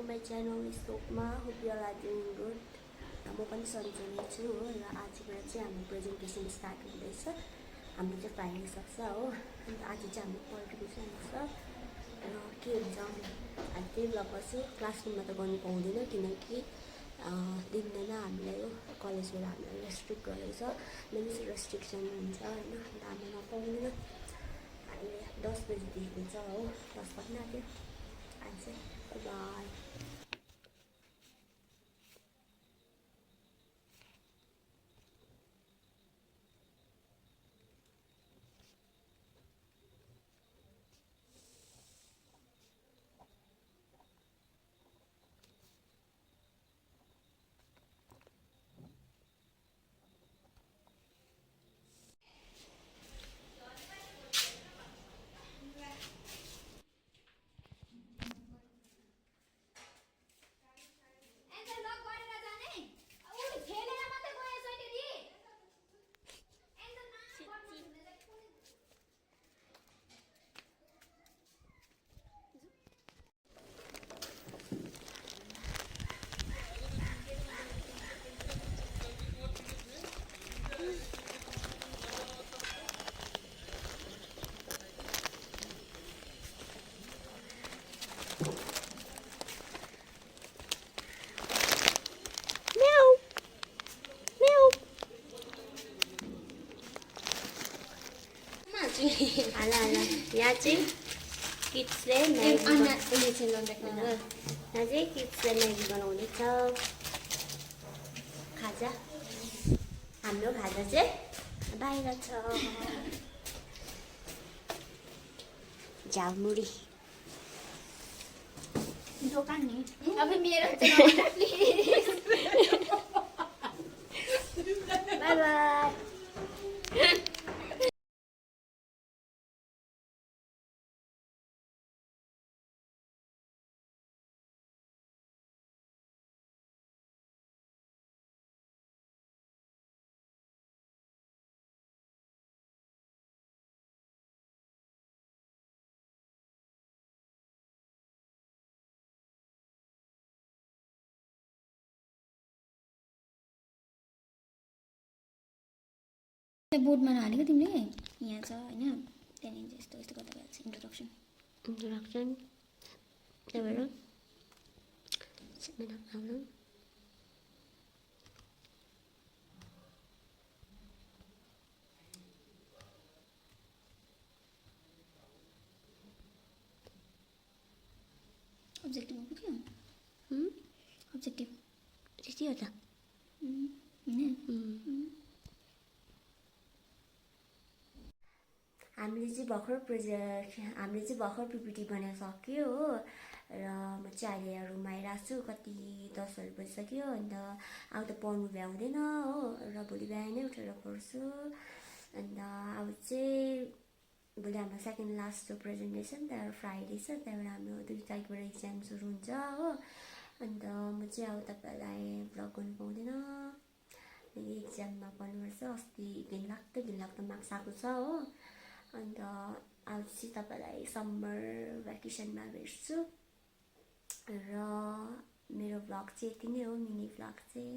to my channel Stokma. Hope you all are doing good. म पनि सन्चै नै छु हो र आजबाट चाहिँ हाम्रो प्रेजेन्टेसन स्टार्ट हुँदैछ। हाम्रो चाहिँ फाइनल सक्छ हो। अन्त आज चाहिँ हाम्रो पब्लिकेसन छ र के हुन्छ आज त्यही ब्लग गर्छु। क्लासरुममा त गर्नु पाउँदैन किनकि दिँदैन हामीलाई हो। कलेजबाट हामीलाई रेस्ट्रिक्ट गरेको छ। मेन्स रेस्ट्रिक्सन हुन्छ हैन। अन्त हामी नपाउँदैन। अहिले 10 बजेदेखि छ हो। 10 बज्न आँट्यो। आज बाई। Ala यहाँ चाहिँ किड्सले म्यागी बनाउँदैछ। खाजा हाम्रो खाजा चाहिँ बाहिर छ। झालमुरी दोकान नि अब मेरो बाई बाई। बोर्डमा हालेको तिमीले यहाँ छ हैन। त्यहाँदेखि यस्तो यस्तो गर्दा भइहाल्छ। इन्ट्रोडक्सन त्यहाँबाट अब्जेक्टिभमा पुग्यो। अब्जेक्टिभ त्यति हो त। हामीले चाहिँ भर्खर पिपिटी बनाउन सक्यो हो। र म चाहिँ अहिले रुममा आइरहेको छु। कति 10 बजिसक्यो। अन्त अब त पढ्नु भ्याउँदैन हो। र भोलि बिहानै उठेर पढ्छु। अन्त अब चाहिँ भोलि हाम्रो सेकेन्ड लास्ट प्रेजेन्टेसन त्यहाँबाट फ्राइडे छ। त्यहाँबाट हाम्रो 2 तारिकबाट एक्जाम सुरु हुन्छ हो। अन्त म चाहिँ अब तपाईँलाई भ्लग गर्नु पाउँदैन। एक्जाममा पढ्नुपर्छ। अस्ति घिनलाग्दो मार्क्स आएको छ हो। अन्त आज चाहिँ तपाईँलाई समर भ्याकेसनमा भेट्छु। र मेरो भ्लग चाहिँ यति नै हो। मिनी भ्लग चाहिँ